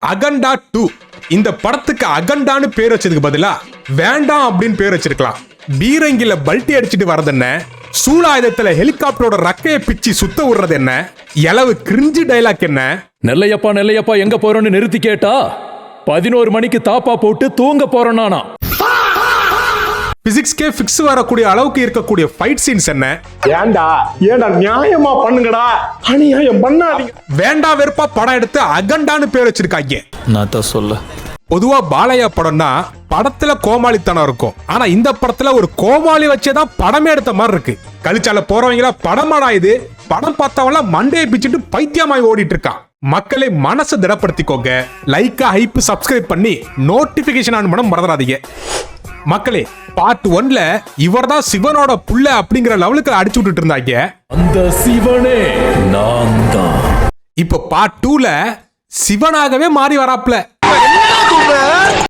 அகண்டா 2. இந்த படத்துக்கு அகண்டான்னு பேர் வச்சதுக்கு பதிலா வேண்டாம் அப்படின்னு பேர் வச்சிருக்கலாம். பீரங்கில பல்ட்டி அடிச்சுட்டு வரது என்ன, சூலாயுதத்துல ஹெலிகாப்டரோட ரக்கையை பிச்சு சுத்த விடுறது என்ன, எளவு கிரிஞ்சு டைலாக் என்ன. நெல்லையப்பா நெல்லையப்பா எங்க போறோன்னு நிறுத்தி கேட்டா 11 மணிக்கு தாப்பா போட்டு தூங்க போறோம் நானா. பிசிக்ஸ்கே ஃபிக்ஸ் வரக்கூடிய அளவுக்கு இருக்கக்கூடிய ஃபைட் சீன்ஸ் என்ன. ஏண்டா நியாயமா பண்ணுங்கடா, அநியாயம் பண்ணாதீங்க. வேண்டா வெறுப்பா படம் எடுத்து அகண்டான்னு பேர் வச்சிருக்காங்க. நான் தான் சொல்ல. பொதுவா பாலையா படம்னா படத்துல கோமாளித்தனம் இருக்கும். ஆனா இந்த படத்துல ஒரு கோமாளி வச்சேதான் படமே எடுத்த மாதிரி இருக்கு. கழிச்சால போறவங்களா படமாடா இது, படம் பார்த்தவங்கள மண்டையை பிச்சுட்டு பைத்தியமாய் ஓடிட்டு இருக்கான். மக்களை மனசை திடப்படுத்திக்கோங்க. லைக்கா ஹைப் சப்ஸ்கிரைப் பண்ணி நோட்டிபிகேஷன் ஆன் பண்ண மறந்துடாதீங்க. மக்களே, பார்ட் 1ல இவர்தான் சிவனோட புள்ள அப்படிங்கிற லெவலுக்கு அடிச்சு விட்டுட்டு இருந்தாங்க. அந்த சிவனே நான் தான். இப்ப பார்ட் 2ல சிவனாகவே மாறி வராப்ல.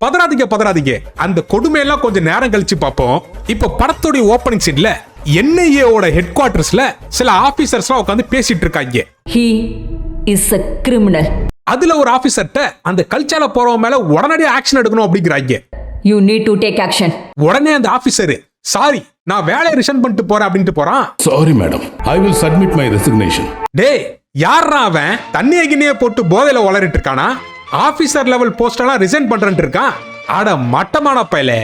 பதறாதீங்க, அந்த கொடுமையெல்லாம் கொஞ்சம் நேரம் கழிச்சு பார்ப்போம். இப்ப படத்துடைய ஓபனிங் சீன்ல NIA-ஓட ஹெட் குவார்டர்ஸ்ல சில ஆபீசர்ஸ்லாம் உட்கார்ந்து பேசிட்டு இருக்காங்க. He is a criminal. அதுல ஒரு ஆபீசர்ட்ட அந்த கல்ச்சால போறவங்க மேல உடனடியாக ஆக்ஷன் எடுக்கணும் அப்படிங்கிறாங்க. You need to take action. உடனே அந்த ஆபீசர், சாரி நான் வேலையை ரிசைன் பண்ணிட்டு போறேன் அப்படின்ட்டு போறான். Sorry madam, I will submit my resignation. டேய், யாரா அவன்? தண்ணியை கிண்ணியை போட்டு போதையில வளரிட்டு இருக்கானா? ஆபீசர் லெவல் போஸ்டெல்லாம் ரிசைன் பண்றேன்னு இருக்கான். அட மட்டமான பயலே.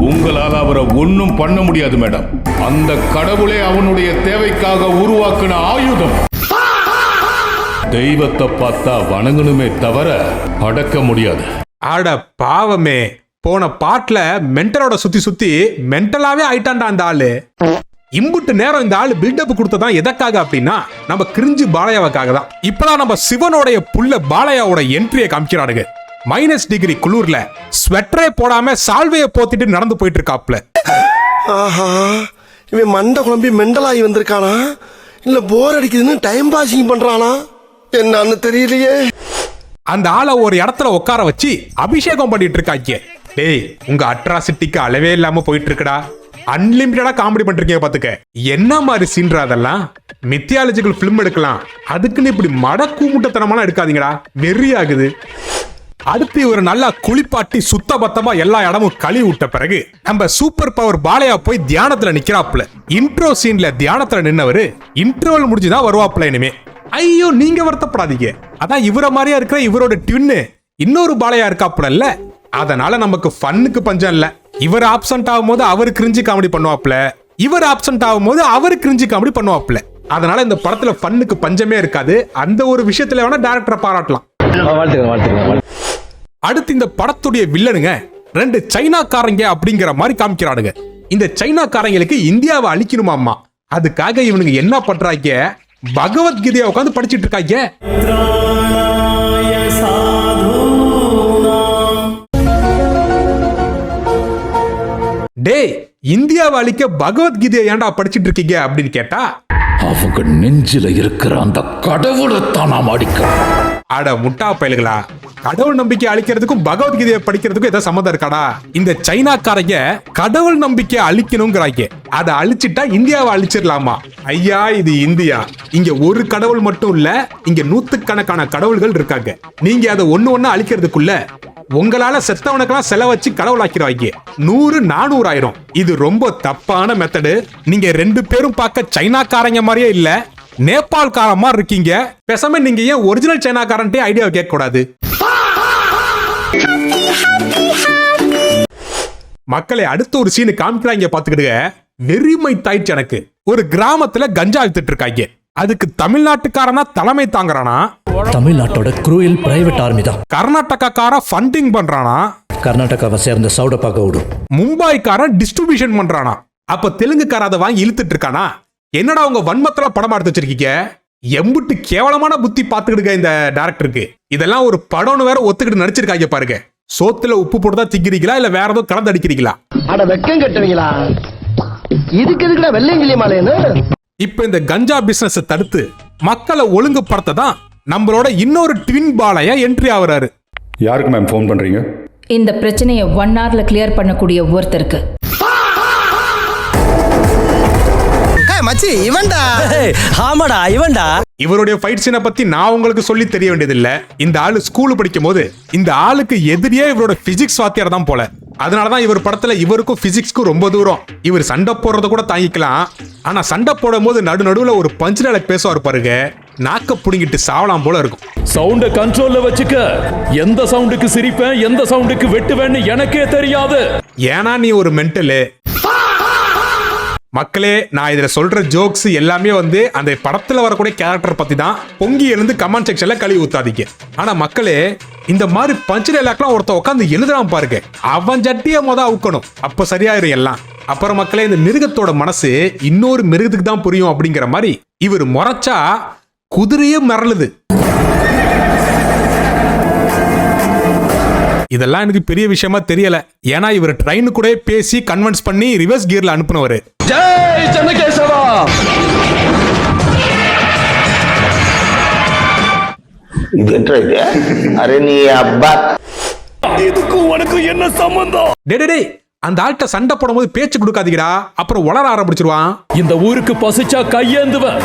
உங்களால் அவரை ஒன்னும் பண்ண முடியாது மேடம். அந்த கடவுளே அவனுடைய தேவைக்காக உருவாக்குன ஆயுதம். தெய்வத்தை பார்த்தா வணங்கணுமே தவிர அடக்க முடியாது. அட பாவமே, போன பார்ட்ல மென்டலோட சுத்தி மென்டலாவே ஆயிட்டான்டா அந்த ஆளு. இம்புட்டு நேரம் இந்த ஆளு பில்டப் கொடுத்ததான் எதற்காக அப்படின்னா நம்ம கிரிஞ்சு பாலையாவுக்காக தான். இப்பதான் நம்ம சிவனோடைய புள்ள பாலையாவோட என்ட்ரியை காமிக்கிறானுங்க. -டிகிரி குளூர்ல ஸ்வெட்டரே போடாம சால்வையை போத்திட்டு நடந்து போயிட்டு இருக்காப்ல. ஆஹா, இவன் மண்டை குழம்பி மெண்டலாகி வந்திருக்கானா இல்ல போர் அடிக்குதுன்னு டைம் பாசிங் பண்றானா என்னன்னு தெரியலையே. அந்த ஆளை ஒரு இடத்துல உட்கார வச்சு அபிஷேகம் பண்ணிட்டு இருக்காங்க. டேய், உங்க அட்ராசிட்டிக்கு அளவே இல்லாம போயிட்டு இருக்குடா. அன்லிமிட்டடா காமெடி பண்றீங்க பாத்துக்க. என்ன மாதிரி சீன்றா அதெல்லாம்? மித்தியாலஜிக்கல் பிலிம் எடுக்கலாம், அதுக்குன்னு இப்படி மட கூமுட்டத்தனமான எடுக்காதீங்கடா, வெறி ஆகுது. அடுத்து ஒரு நல்லா குளிப்பாட்டி சுத்த பத்தமா எல்லா இடமும் கழுவி விட்ட பிறகு நம்ம சூப்பர் பவர் பாலையா போய் தியானத்துல நிக்கிறாப்ல. இன்ட்ரோ சீன்ல தியானத்துல நின்னவரு இன்ட்ரோவல் முடிஞ்சுதான் வருவாப்ல. இனிமே ஐயோ நீங்க வருத்தப்படாதீங்க, அதான் இவர மாதிரியா இருக்கிற இவரோட ட்வின்னு இன்னொரு பாலையா இருக்காப்புல. அதனால நமக்கு ஃபன்னுக்கு பஞ்சம் இல்ல. இவர் ஆப்சென்ட் ஆகும் போது அவரு கிரிஞ்சி காமெடி பண்ணுவாப்ல, இவர் ஆப்சென்ட் ஆகும் போது அவரு கிரிஞ்சி காமெடி பண்ணுவாப்ல. அதனால இந்த படத்துல ஃபன்னுக்கு பஞ்சமே இருக்காது. அந்த ஒரு விஷயத்துல வேணா டைரக்டரை பாராட்டலாம். அடுத்து இந்த படத்துடைய வில்லனுங்க 2 சைனாக்காரங்க அப்படிங்கிற மாதிரி காமிக்கிறானுங்க. இந்த சைனாக்காரங்களுக்கு இந்தியாவை அழிக்கணுமாமா. அதுக்காக இவனுங்க என்ன பண்றாங்க, பகவத்கீதையை உட்காந்து படிச்சிட்டு இருக்காங்க. டேய், இந்தியாவை அழிக்க பகவத்கீதையை ஏன்டா படிச்சிட்டு இருக்கீங்க அப்படின்னு கேட்டா, அவங்க நெஞ்சில இருக்கிற அந்த கடவுளைத்தான் நாம் அடிக்கிறோம். அட முட்டா பயலுகளா, கடவுள் நம்பிக்கை அழிக்கிறதுக்கும் பகவத்கீதையை படிக்கிறதுக்கும் ஏதாவது சம்மந்தம் இருக்காடா? இந்த சைனாக்காரங்க கடவுள் நம்பிக்கை அழிக்கணுங்கிறாங்க. அதை அழிச்சிட்டா இந்தியாவை அழிச்சிடலாமா? ஐயா, இது இந்தியா. இங்க ஒரு கடவுள் மட்டும் இல்ல, இங்க நூத்துக்கணக்கான கடவுள்கள் இருக்காங்க. நீங்க அதை ஒண்ணு அழிக்கிறதுக்குள்ள உங்களால செத்தவனுக்கெல்லாம் செலவச்சு கடவுள் ஆக்கிடுவாங்க. 100 400 ஆயிரும். இது ரொம்ப தப்பான மெத்தடு. நீங்க 2 பேரும் பார்க்க சைனாக்காரங்க மாதிரியே இல்ல, நேபாள்கார மாதிரி இருக்கீங்க. பேசாம நீங்க ஏன் ஒரிஜினல் சைனாக்காரன்ட்டே ஐடியா கேட்க கூடாது? மக்களை, அடுத்த ஒரு சீனு காமிக்கிறாங்க பாத்துக்கிடுங்க. வெறிமை தாயிடுச்சு எனக்கு. ஒரு கிராமத்துல கஞ்சா வித்துட்டு இருக்காங்க. அதுக்கு தமிழ்நாட்டுக்காரனா தலைமை தாங்கறானா, தமிழ்நாட்டோட குரூயல் பிரைவேட் ஆர்மி தான். கர்நாடகாக்கார ஃபண்டிங் பண்றானா, கர்நாடகாவை சேர்ந்த சவுடப்பா கவுடு. மும்பைக்காரன் டிஸ்ட்ரிபியூஷன் பண்றானா. அப்ப தெலுங்குக்கார அதை வாங்கி இழுத்துட்டு இருக்கானா? என்னடா உங்க வன்மத்துல படம் எடுத்து வச்சிருக்கீங்க? எம்புட்டு கேவலமான புத்தி பாத்துக்கிடுங்க இந்த டைரக்டருக்கு. இதெல்லாம் ஒரு படம்னு வேற ஒத்துக்கிட்டு நடிச்சிருக்காங்க பாருங்க. சோத்துல உப்பு போட்டுதான் திங்கிறீங்களா இல்ல வேற ஏதோ கலந்து அடிக்கிறீங்களா? அட வெக்கம் கட்டுவீங்களா? இதுக்கு எதுக்குடா வெள்ளையங்கிலி மாலைன்னு? இப்ப இந்த கஞ்சா பிசினஸ் தடுத்து மக்களை ஒழுங்குபடுத்த தான் நம்மளோட இன்னொரு ட்வின் பாலையா என்ட்ரி ஆகுறாரு. யாருக்கு மேம் ஃபோன் பண்றீங்க? இந்த பிரச்சனையை 1 hourல கிளியர் பண்ணக்கூடிய ஒருத்தருக்கு. மச்சி இவன்டா. ஆமாடா இவன்டா. இவருடைய ஃபைட் சீனை பத்தி நான் உங்களுக்கு சொல்லி தெரிய வேண்டியதில்ல. இந்த ஆளு ஸ்கூல் படிக்கும் போது இந்த ஆளுக்கு எதிரியே இவரோட பிசிக்ஸ் வாத்தியார் தான் போல. அதனாலதான் இவர் படத்துல இவருக்கும் பிசிக்ஸ்க்கும் ரொம்ப தூரம். இவர் சண்டை போடுறத கூட தாங்கிக்கலாம். ஆனா சண்டை போடும் போது நடுவுல ஒரு பஞ்ச் டைலாக் பேசுவார் பாருங்க, நாக்க புடுங்கிட்டு சாவலாம் போல இருக்கும். சவுண்ட கண்ட்ரோல்ல வச்சுக்க. எந்த சவுண்டுக்கு சிரிப்பேன், எந்த சவுண்டுக்கு வெட்டுவேன்னு எனக்கே தெரியாது. ஏன்னா நீ ஒரு மென்டலு. மக்களே, நான் இதுல சொல்ற ஜோக்ஸ் எல்லாமே வந்து அந்த படத்துல வரக்கூடிய கேரக்டர் பத்தி தான். பொங்கி எழுந்து கமெண்ட் செக்ஷன்ல கழுவி ஊத்தாதீங்க. ஆனா மக்களே, இந்த மாதிரி பஞ்ச் டைலாக்லாம் ஒருத்த உட்காந்து எழுதுறான் பாருங்க, அவன் ஜட்டிய அவுக்கணும், அப்ப சரியாயிரும் எல்லாம். அப்புறம் மக்களே, இந்த மிருகத்தோட மனசு இன்னொரு மிருகத்துக்கு தான் புரியும் அப்படிங்கிற மாதிரி இவர் முறைச்சா குதிரையே மிரளுது. இதெல்லாம் எனக்கு பெரிய விஷயமா தெரியல. ஏன்னா இவர் ட்ரெயின் கூட பேசி கன்வின்ஸ் பண்ணி ரிவர்ஸ் கியர்ல அனுப்புனவரு. ஜெய் சென்னகேசவா. அரே நீ அப்பா, இதுக்கும் உனக்கு என்ன சம்பந்தம்? டேய், அந்த ஆள்கிட்ட சண்டை போடும்போது பேச்சு கொடுக்காதீங்கடா, அப்புறம் உளர ஆரம்பிச்சிருவான். இந்த ஊருக்கு பசிச்சா கையேந்துவேன்,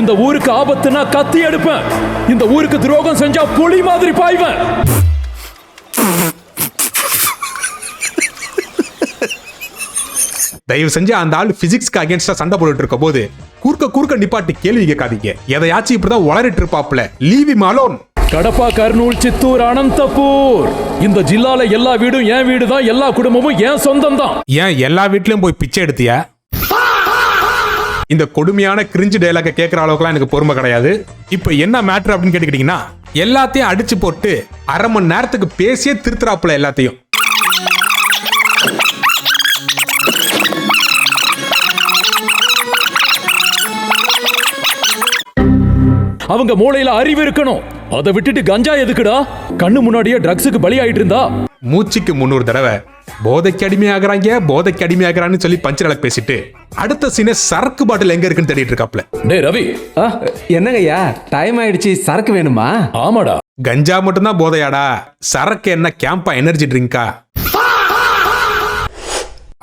இந்த ஊருக்கு ஆபத்துனா கத்தி எடுப்பேன், இந்த ஊருக்கு துரோகம் செஞ்சா புலி மாதிரி பாய்வேன். தயவு செஞ்சு அந்த ஆள் பிசிக்ஸ்க்கு அகேன்ஸ்டா சண்டை போட்டுட்டு இருக்க போது குறுக்க நிப்பாட்டி கேள்வி கேட்காதீங்க. எதையாச்சும் இப்படிதான் உளறிட்டு இருப்பாப்ல. Leave him alone. Kadapa, Kurnool, Chittoor, Anantapur, இந்த ஜில்லால எல்லா வீடும் என் வீடு தான், எல்லா குடும்பமும் என் சொந்தம் தான். ஏன் எல்லா வீட்லயும் போய் பிச்சை எடுத்தியா? இந்த கொடுமையான கிரிஞ்சு டயலாக கேட்கிற அளவுக்குலாம் எனக்கு பொறுமை கிடையாது. இப்ப என்ன மேட்டர் அப்படின்னு கேட்டுக்கிட்டீங்கன்னா, எல்லாத்தையும் அடிச்சு போட்டு அரை மணி நேரத்துக்கு பேசியே திருத்துறாப்புல எல்லாத்தையும். அவங்க மூளையில அறிவு இருக்கணும். அதை விட்டுட்டு கஞ்சா எதுக்குடா? கண்ணு முன்னாடியே ட்ரக்ஸுக்கு பலி ஆயிட்டு இருந்தா. மூச்சுக்கு 300 தடவை போதைக்கு அடிமையாகிறான்னு சொல்லி பஞ்ச் டைலாக் பேசிட்டு அடுத்த சீனே சரக்கு பாட்டில் எங்க இருக்குன்னு தேடிட்டு இருக்காப்ல. டேய் ரவி, என்னங்கய்யா டைம் ஆயிடுச்சு, சரக்கு வேணுமா? ஆமாடா. கஞ்சா மட்டும்தான் போதையாடா, சரக்கு என்ன கேம்பா எனர்ஜி ட்ரிங்கா?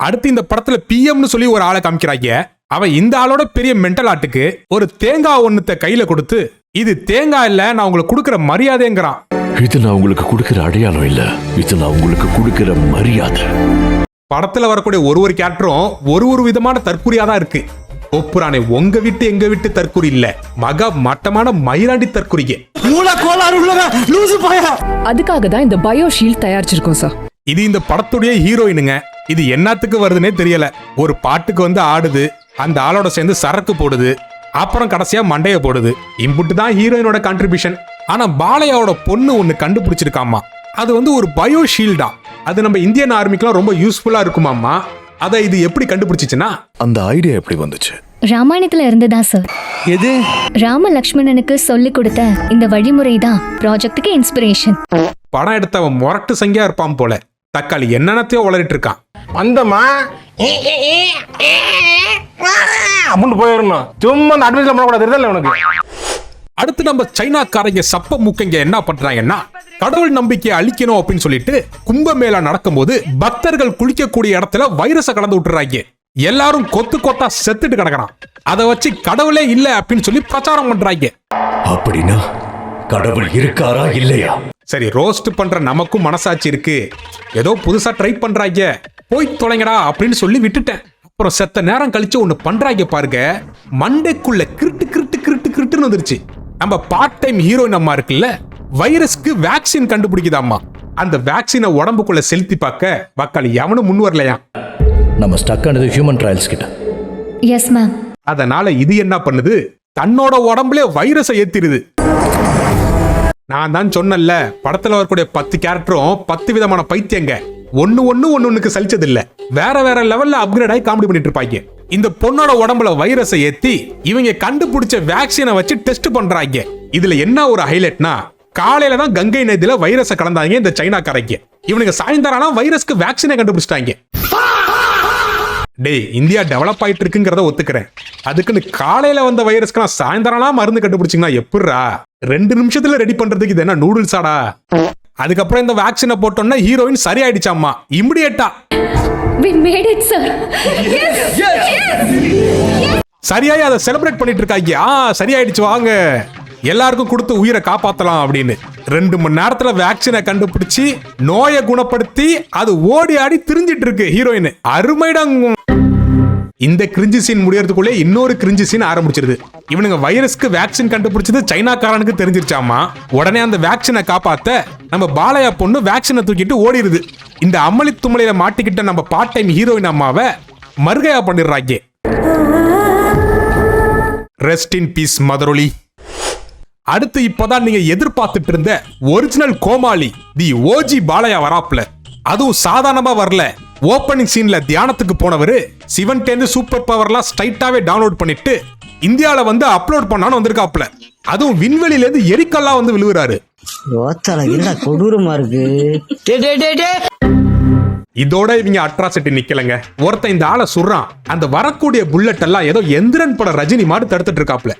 அடுத்து இந்த படத்துல பிஎம்னு சொல்லி ஒரு ஆளை காமிக்கிறாங்க. அவன் இந்த ஆளோட பெரிய மென்டல் ஆட்டுக்கு ஒரு தேங்காய் ஒண்ணுத்த கையில கொடுத்து, இது தேங்காய் இல்ல, நான் உங்களுக்கு கொடுக்கிற மரியாதைங்கிறான். இது நான் உங்களுக்கு கொடுக்கிற அடையாளம் இல்ல, இது நான் உங்களுக்கு கொடுக்கிற மரியாதை. படத்துல வரக்கூடிய ஒரு கேரக்டரும் ஒரு விதமான தற்குறியா தான் இருக்கு. ஒப்புரானே, உங்க விட்டு எங்க விட்டு தற்குறி இல்ல, மக மட்டமான மயிராண்டி தற்குறிங்க. அதுக்காக தான் இந்த பயோ ஷீல்ட் தயாரிச்சிருக்கோம் சார். இது இந்த படத்துடைய ஹீரோயினுங்க. இது என்னத்துக்கு வருதுன்னே தெரியல. ஒரு பாட்டுக்கு வந்து ஆடுது, அந்த ஆளோட சேர்ந்து சரக்கு போடுது, அப்புறம் கடைசியா மண்டைய போடுது. இம்புட்டு தான் ஹீரோயினோட கான்ட்ரிபியூஷன். ஆனா பாலையாவோட பொண்ணு ஒண்ணு கண்டுபிடிச்சிருக்காமா. அது வந்து ஒரு பயோ ஷீல்டா. அது நம்ம இந்தியன் ஆர்மிக்குலாம் ரொம்ப யூஸ்ஃபுல்லா இருக்குமாமா. அதை இது எப்படி கண்டுபிடிச்சிச்சுன்னா, அந்த ஐடியா எப்படி வந்துச்சு? ராமாயணத்துல இருந்ததா சார். எது? ராம லக்ஷ்மணனுக்கு சொல்லி கொடுத்த இந்த வழிமுறை தான் ப்ராஜெக்ட்டுக்கு இன்ஸ்பிரேஷன். படம் எடுத்தவன் முரட்டு சங்கியா இருப்பான் போல. தக்காளி என்னென்னத்தையோ உளறிட்டு இருக்கான். வந்தமா அப்படின்னு போயிடணும். சும்மா அந்த அட்வைஸ்ல பண்ணக்கூடாது, தெரியல உனக்கு. அடுத்து நம்ம சைனாக்காரங்க சப்ப மூக்கங்க என்ன பண்றாங்கன்னா, கடவுள் நம்பிக்கையை அழிக்கணும் அப்படின்னு சொல்லிட்டு கும்பமேளா நடக்கும்போது பக்தர்கள் குளிக்கக்கூடிய இடத்துல வைரஸை கலந்து விட்டுறாங்க. எல்லாரும் கொத்தா செத்துட்டு கிடக்குறான். அதை வச்சு கடவுளே இல்ல அப்படின்னு சொல்லி பிரச்சாரம் பண்றாங்க. அப்படின்னா கடவுள் இருக்காரா இல்லையா? சரி, ரோஸ்ட் பண்ற நமக்கும் மனசாட்சி இருக்கு, ஏதோ புதுசா ட்ரை பண்றாங்க, போய் தொலைங்கடா அப்படின்னு சொல்லி விட்டுட்டேன். அப்புறம் செத்த நேரம் கழிச்சு ஒண்ணு பண்றாங்க பாருங்க, மண்டைக்குள்ள கிருட்டுன்னு வந்துருச்சு. நம்ம பார்ட் டைம் ஹீரோயின் அம்மா இருக்குல்ல, வைரஸ்க்கு வேக்சின் கண்டுபிடிக்குதாம்மா. அந்த வேக்சினை உடம்புக்குள்ள செலுத்தி பார்க்க வக்காளி எவனும் முன் வரலையா. நம்ம ஸ்டக் ஆனது ஹியூமன் ட்ரையல்ஸ் கிட்ட. Yes ma'am. அதனால இது என்ன பண்ணுது, தன்னோட உடம்புல வைரஸை ஏத்திடுது. நான் தான் சொன்னல, படத்துல வரக்கூடிய 10 கேரக்டரும் 10 விதமான பைத்தியங்க. ஒண்ணுக்கு சலிச்சது இல்ல, வேற லெவல்ல அப்கிரேட் ஆகி காமெடி பண்ணிட்டு இருப்பாங்க. இந்த பொண்ணோட உடம்புல வைரஸை ஏத்தி இவங்க கண்டுபிடிச்ச வேக்சினை வச்சு டெஸ்ட் பண்றாங்க. இதுல என்ன ஒரு ஹைலைட்னா, காலையில தான் கங்கை நதியில வைரஸை கலந்தாங்க இந்த சைனாக்காரங்க. இவனுக்கு சாயந்தரம் வைரஸ்க்கு வேக்சினை கண்டுபிடிச்சிட்டாங்க. டேய், இந்தியா டெவலப் ஆயிட்டு இருக்குங்கிறத ஒத்துக்கிறேன். அதுக்குன்னு காலையில வந்த வைரஸ்க்கு நான் சாயந்தரம் மருந்து கண்டுபிடிச்சிங்கன்னா எப்படிரா? 2 நிமிஷத்துல ரெடி பண்றதுக்கு இது என்ன நூடுல்ஸாடா? அதுக்கப்புறம் இந்த வேக்சினை போட்டோம்னா ஹீரோயின் சரியாயிடுச்சாமா இமிடியேட்டா. We made it, sir. Yes. சரியாயி அதை செலிப்ரேட் பண்ணிட்டு இருக்காங்க. சரியாயிடுச்சு வாங்க எல்லாருக்கும் கொடுத்து உயிரை காப்பாத்தலாம் அப்படின்னு 2 மணி நேரத்துல வேக்சினை கண்டுபிடிச்சு நோயை குணப்படுத்தி அது ஓடி ஆடி திரிஞ்சிட்டு இருக்கு ஹீரோயின். அருமைடங்க. இந்த கிரிஞ்சி சீன் முடியறதுக்குள்ளே இன்னொரு கிரிஞ்சி சீன் ஆரம்பிச்சிருது. இவனுங்க வைரஸ்க்கு வேக்சின் கண்டுபிடிச்சது சைனாக்காரனுக்கு தெரிஞ்சிருச்சாமா. உடனே அந்த வேக்சினை காப்பாத்த நம்ம பாலையா பொண்ணு வேக்சினை தூக்கிட்டு ஓடிடுது. இந்த அம்மளி தும்மலையில மாட்டிக்கிட்ட நம்ம பார்ட் டைம் ஹீரோயின் அம்மாவை மறுகையா பண்ணிடுறாங்க. ரெஸ்ட் இன் பீஸ் மதரொலி. அடுத்து இப்பதான் நீங்க எதிர்பார்த்துட்டு இருந்த ஒரிஜினல் கோமாளி தி ஓஜி பாலையா வராப்ல. அதுவும் சாதாரணமா வரல. ஓப்பனிங் சீன்ல தியானத்துக்கு போனவரு சிவன் டேந்து சூப்பர் பவர்லாம் ஸ்ட்ரைட்டாவே டவுன்லோட் பண்ணிட்டு இந்தியால வந்து அப்லோட் பண்ணான்னு வந்திருக்காப்ல. அதுவும் விண்வெளியில இருந்து எரிக்கல்லாம் வந்து விழுவுறாரு. கொடூரமா இருக்கு. இதோட இவங்க அட்ராசிட்டி நிக்கலங்க. ஒருத்தன் இந்த ஆளை சுடுறான். அந்த வரக்கூடிய புல்லட் எல்லாம் ஏதோ எந்திரன் பட ரஜினி மாதிரி தடுத்துட்டு இருக்காப்ல.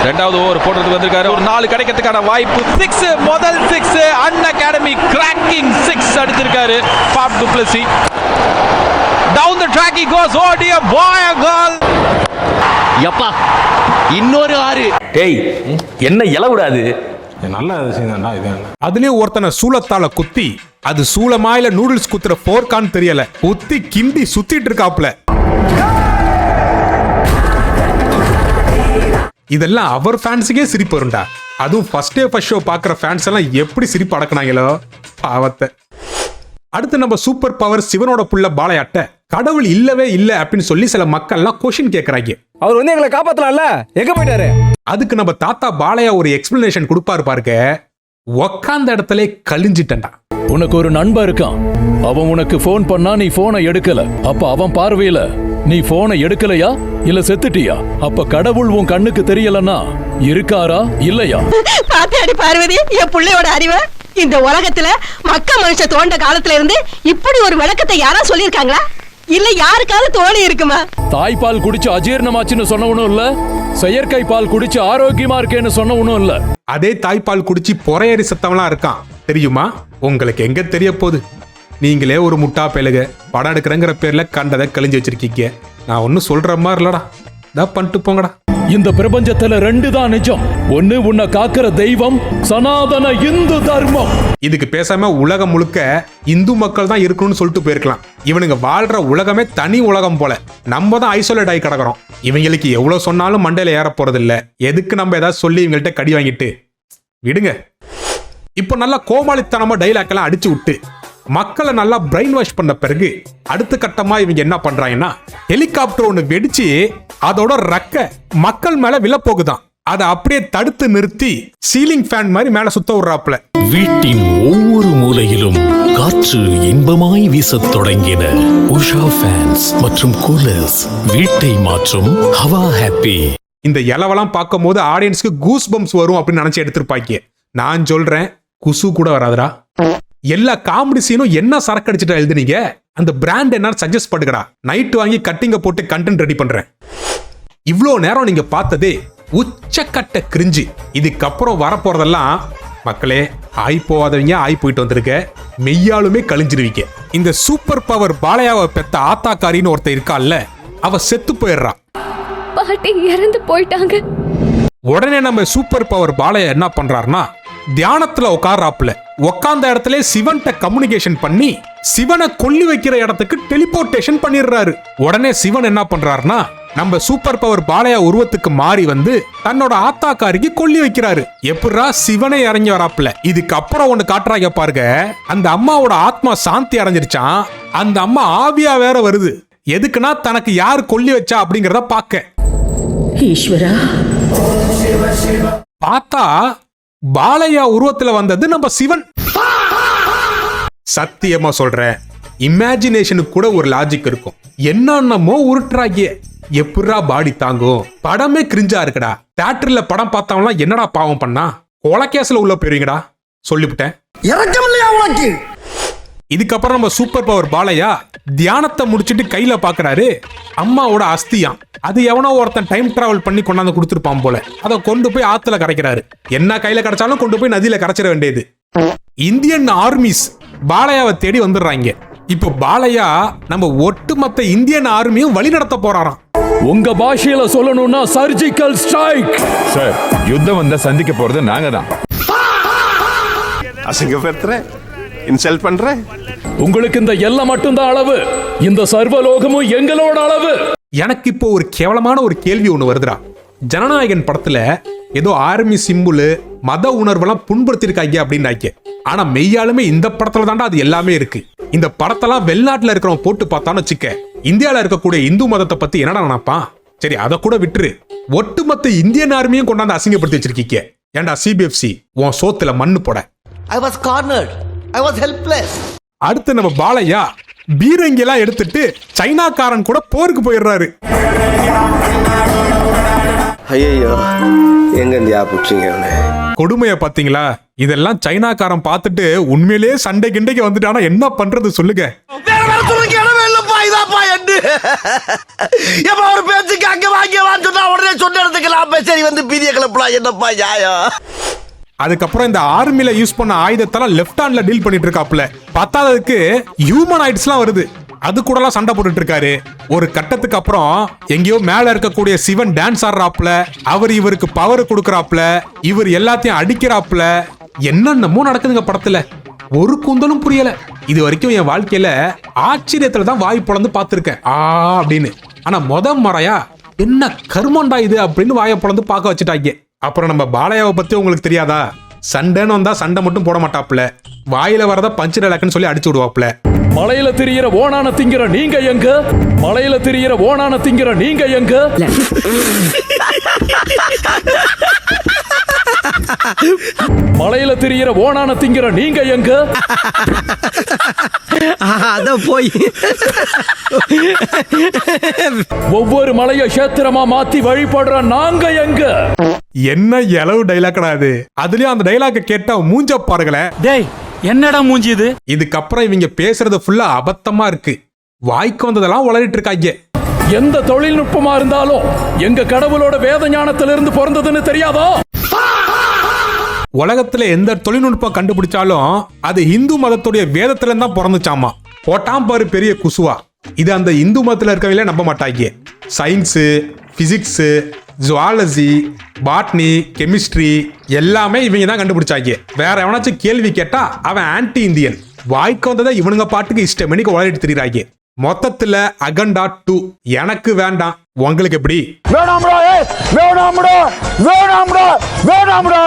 ரெண்டாவது ஓவர் போடுறதுக்கு வந்திருக்காரு. ஒரு 4 கிடைக்கிறதுக்கான வாய்ப்பு. 6 முதல் 6 அன் அகாடமி கிராக்கிங் 6 அடிச்சிருக்காரு Faf du Plessis. Down the track he goes. Oh dear boy, a goal. யப்பா இன்னொரு 6. டேய் என்ன இலவுடாது. நல்ல சீன் தான்டா இது. அதுலயும் ஒருத்தனை சூளத்தால குத்தி அது சூளமாயில நூடுல்ஸ் குத்துற போர்க்கான்னு தெரியல குத்தி கிண்டி சுத்திட்டு இருக்காப்ல. இதெல்லாம் அவர் ஃபேன்ஸுக்கே சிரிப்பு வரும்டா. அதுவும் ஃபர்ஸ்ட் ஷோ பாக்குற ஃபேன்ஸ் எல்லாம் எப்படி சிரிப்பு அடக்குனாங்களோ பாவத்தை. அடுத்து நம்ம சூப்பர் பவர் சிவனோட புள்ள பாலையாட்ட கடவுள் இல்லவே இல்ல அப்படின்னு சொல்லி சில மக்கள்லாம் கொஸ்டின் கேக்குறாங்க. அவர் வந்து எங்களை காப்பாத்தலாம்ல, எங்க போயிட்டாரு? அதுக்கு நம்ம தாத்தா பாலையா ஒரு எக்ஸ்பிளனேஷன் கொடுப்பாரு பாருங்க. உக்காந்த இடத்துல கழிஞ்சிட்டா. உனக்கு ஒரு நண்பன் இருக்கான். அவன் உனக்கு போன் பண்ணா நீ போனை எடுக்கல. அப்ப அவன் பார்வையில நீ போனை எடுக்கலையா இல்ல செத்துட்டியா? அப்ப கடவுள் உன் கண்ணுக்கு தெரியலன்னா இருக்காரா இல்லையா? பாத்தியாடி பார்வதி, என் பிள்ளையோட அறிவு. இந்த உலகத்துல மக்க மனுஷ தோண்ட காலத்துல இருந்து இப்படி ஒரு விளக்கத்தை யாரா சொல்லிருக்காங்களா? இல்ல யாருக்காவது தோணி இருக்குமா? தாய்ப்பால் குடிச்சு அஜீரணமாச்சுன்னு சொன்னவனும் இல்ல, செயற்கை பால் குடிச்சு ஆரோக்கியமா இருக்கேன்னு சொன்னவனும் இல்ல. அதே தாய்ப்பால் குடிச்சு பொறையறி சத்தம்லாம் இருக்கான் தெரியுமா? உங்களுக்கு எங்க தெரிய போகுது? நீங்களே ஒரு முட்டா பேலுக படம் எடுக்கிறங்கிற பேர்ல கண்டதை கழிஞ்சு வச்சிருக்கீங்க. நான் ஒன்னும் சொல்ற மாதிரி இல்லடா. தான் பண்ணிட்டு போங்கடா. இந்த பிரபஞ்சத்துல 2 தான் நிஜம். ஒன்னு உன்னை காக்கிற தெய்வம், சனாதன இந்து தர்மம். இதுக்கு பேசாம உலகம் முழுக்க இந்து மக்கள் தான் இருக்கணும்னு சொல்லிட்டு போயிருக்கலாம். இவனுங்க வாழ்ற உலகமே தனி உலகம் போல. நம்ம தான் ஐசோலேட் ஆகி கிடக்குறோம். இவங்களுக்கு எவ்வளவு சொன்னாலும் மண்டையில ஏற போறது இல்ல. எதுக்கு நம்ம ஏதாவது சொல்லி இவங்கள்ட்ட கடி வாங்கிட்டு விடுங்க. இப்ப நல்லா கோமாளித்தனமா டைலாக் எல்லாம் அடிச்சு விட்டு மக்களை நல்லா பிரெயின் வாஷ் பண்ண பிறகு அடுத்த கட்டமா இவங்க என்ன பண்றாங்கன்னா, ஹெலிகாப்டர் ஒண்ணு வெடிச்சு அதோட ரெக்க மக்கள் மேல விழ போகுதான். அதை அப்படியே தடுத்து நிறுத்தி சீலிங் ஃபேன் மாதிரி மேல சுத்த விடுறாப்ல. வீட்டின் ஒவ்வொரு மூலையிலும் காற்று இன்பமாய் வீசத் தொடங்கின. உஷா ஃபேன்ஸ் மற்றும் கூலர்ஸ் வீட்டை மாற்றும் ஹவா ஹாப்பி. இந்த இலவெல்லாம் பார்க்கும் போது ஆடியன்ஸ்க்கு கூஸ் பம்ப்ஸ் வரும் அப்படின்னு நினைச்சு எடுத்திருப்பாங்க. நான் சொல்றேன், குசு கூட வராதுடா. எல்லா காமெடி சீனும் என்ன சரக்கு அடிச்சுட்டா எழுதுனீங்க? அந்த பிராண்ட் என்னன்னு சஜஸ்ட் பண்ணுங்கடா. நைட் வாங்கி கட்டிங்க போட்டு கண்டென்ட் ரெடி பண்றேன். இவ்வளோ நேரம் நீங்க பார்த்ததே உச்சக்கட்ட கிரிஞ்சு. இதுக்கப்புறம் வரப்போறதெல்லாம் மக்களே ஆய் போகாதவங்க ஆய் போயிட்டு வந்திருக்க, மெய்யாலுமே கழிஞ்சிருவீங்க. இந்த சூப்பர் பவர் பாலையாவை பெத்த ஆத்தாக்காரின்னு ஒருத்தர் இருக்கால்ல, அவ செத்து போயிடுறா. பாட்டி இறந்து போயிட்டாங்க. உடனே நம்ம சூப்பர் பவர் பாலையா என்ன பண்றாருன்னா, தியானத்துல உட்கார்றாப்புல. உட்கார்ந்த இடத்துல சிவன்கிட்ட கம்யூனிகேஷன் பண்ணி சிவனை கொல்லி வைக்கிற இடத்துக்கு டெலிபோர்டேஷன் பண்ணிடுறாரு. உடனே சிவன் என்ன பண்றாருன்னா, நம்ம சூப்பர் பவர் பாலையா உருவத்துக்கு மாறி வந்து தன்னோட ஆத்தாக்காரிக்கு கொல்லி வைக்கிறாரு. எப்படா சிவனை இறங்கி வராப்புல. இதுக்கப்புறம் ஒண்ணு காட்டுறாங்க பாருங்க. அந்த அம்மாவோட ஆத்மா சாந்தி அடைஞ்சிருச்சான். அந்த அம்மா ஆவியா வேற வருது. எதுக்குன்னா தனக்கு யார் கொல்லி வச்சா அப்படிங்கறத பாக்க. ஈஸ்வரா, பார்த்தா பாலையா உருவத்துல வந்தது நம்ம சிவன். சத்தியமா சொல்றேன், இமேஜினேஷனுக்கு கூட ஒரு லாஜிக் இருக்கும். என்னென்னமோ உருட்டுறாங்க. எப்படா பாடி தாங்கும்? படமே கிரிஞ்சா இருக்குடா. தியேட்டர்ல படம் பார்த்தவங்களாம் என்னடா பாவம் பண்ணா? கொலைகேஸ்ல உள்ள போயிருவீங்கடா சொல்லிவிட்டேன். இதுக்கப்புறம் நம்ம சூப்பர் பவர் பாலையா தியானத்தை முடிச்சிட்டு கையில பாக்குறாரு அம்மாவோட அஸ்தியாம். அது எவனோ ஒருத்தன் டைம் டிராவல் பண்ணி கொண்டாந்து கொடுத்துருப்பான் போல. அதை கொண்டு போய் ஆத்துல கரைக்கிறாரு. என்ன கையில கிடைச்சாலும் கொண்டு போய் நதியில கரைச்சிட வேண்டியது. இந்தியன் ஆர்மிஸ் பாலையாவை தேடி வந்துடுறாங்க. இப்போ பாலையா நம்ம ஒட்டுமொத்த இந்தியன் ஆர்மியும் வழி நடத்த போறாராம். உங்க பாஷையில சொல்லணும்னா சர்ஜிக்கல் ஸ்ட்ரைக். சார் யுத்தம் வந்தா சந்திக்க போறது நாங்க தான். அசிங்கப்படுத்துற, இன்சல்ட் பண்ற. உங்களுக்கு இந்த எல்லை மட்டும்தான் அளவு, இந்த சர்வலோகமும் எங்களோட அளவு. எனக்கு இப்போ ஒரு கேவலமான ஒரு கேள்வி ஒண்ணு வருதுடா. ஜனநாயகன் படத்துல ஏதோ ஆர்மி சிம்புல் மத உணர்வெல்லாம் புண்படுத்திருக்காங்க அப்படின்னாக்க, ஆனா மெய்யாலுமே இந்த படத்துல தாண்டா அது எல்லாமே இருக்கு. இந்த படத்தெல்லாம் வெளிநாட்டுல இருக்கிறவன் போட்டு பார்த்தான்னு வச்சுக்க, இந்தியால இருக்கக்கூடிய இந்து மதத்தை பத்தி என்னடா நினைப்பான்? சரி அதை கூட விட்டுரு, ஒட்டுமொத்த இந்தியன் ஆர்மியும் கொண்டாந்து அசிங்கப்படுத்தி வச்சிருக்கீங்க. ஏன்டா சிபிஎஃப்சி உன் சோத்துல மண்ணு போட. I was cornered. I was helpless. அடுத்து நம்ம பாலையா பீரங்கிலாம் எடுத்துட்டு சைனாக்காரன் கூட போருக்கு போயிடுறாரு. ஐயோ, எங்க இந்தியா புடிச்சீங்க? கொடுமைய பாத்தீங்களா? இதெல்லாம் சைனாக்காரன் பார்த்துட்டு உண்மையிலேயே சண்டை கிண்டைக்கு வந்துட்டானா என்ன பண்றது சொல்லுங்க. ஒரு பேச்சுக்கு அங்க வாங்கிவான்னு சொன்னா உடனே சொன்ன இடத்துக்கு சரி வந்து பீதிய கிளப்பலாம். என்னப்பா நியாயம்? அதுக்கப்புறம் இந்த ஆர்மில யூஸ் பண்ண ஆயுதத்தெல்லாம் லெஃப்ட் ஹேண்ட்ல டீல் பண்ணிட்டு இருக்காப்ல. பத்தாததுக்கு ஹியூமனாய்ட்ஸ்லாம் வருது, அது கூடலாம் சண்டை போட்டுட்டு இருக்காரு. ஒரு கட்டத்துக்கு அப்புறம் எங்கேயோ மேல இருக்கக்கூடிய சிவன் டான்ஸ் ஆடுறாப்ல, அவர் இவருக்கு பவர் கொடுக்கறாப்ல, இவர் எல்லாத்தையும் அடிக்கிறாப்ல. என்னென்னமோ நடக்குதுங்க படத்துல, ஒரு குந்தலும் புரியல. இது வரைக்கும் என் வாழ்க்கையில ஆச்சரியத்துல தான் வாய் பொளந்து பார்த்திருக்கேன் அப்படின்னு. ஆனா முறையா என்ன கர்மண்டா இது அப்படின்னு வாயை பொளந்து பார்க்க வச்சுட்டாங்க. அப்புறம் நம்ம பாலையாவை பத்தி உங்களுக்கு தெரியாதா? சண்டைன்னு வந்தா சண்டை மட்டும் போட மாட்டாப்ல, வாயில வரத பஞ்சு டலக்குன்னு சொல்லி அடிச்சு விடுவாப்ல. மலையில திரியிற ஓனான திங்கிற நீங்க எங்க? மலையில திரியிற ஓனான திங்கிற நீங்க எங்க? மலையில திரியிற ஓனான திங்கிற நீங்க எங்க? அத போய் ஒவ்வொரு மலைய கஷேத்திரமா மாத்தி வழிபடுற நாங்க எங்க? என்ன எளவு டைலாக்டா அது? அதுலயும் அந்த டைலாக கேட்டா மூஞ்ச பாருங்களேன். டேய் என்னடா மூஞ்சி இது? இதுக்கப்புறம் இவங்க பேசுறது ஃபுல்லா அபத்தமா இருக்கு, வாய்க்கு வந்ததெல்லாம் உளறிட்டு இருக்காங்க. எந்த தொழில்நுட்பமா இருந்தாலும் எங்க கடவுளோட வேத ஞானத்திலிருந்து பிறந்ததுன்னு தெரியாதோ? உலகத்துல எந்த தொழில்நுட்பம் கண்டுபிடிச்சாலும் அது இந்து மதத்துடைய வேதத்துல தான் பிறந்துச்சாமா. போட்டாம் பாரு பெரிய குசுவா. இது அந்த இந்து மதத்துல இருக்கவங்களே நம்ப மாட்டாங்க. Science, physics, zoology, botany, chemistry எல்லாமே இவங்க தான் கண்டுபிடிச்சாங்க. வேற எவனாச்சும் கேள்வி கேட்டா அவன் ஆன்டி இந்தியன். வாய்க்கு வந்ததை இவனுங்க பாட்டுக்கு இஷ்டமணிக்கு உளறிட்டு திரிறாங்க. மொத்தத்துல அகண்டா 2 எனக்கு வேண்டாம், உங்களுக்கு எப்படி? வேணாம்டா, வேணாம்டா, வேணாம்டா, வேணாம்டா.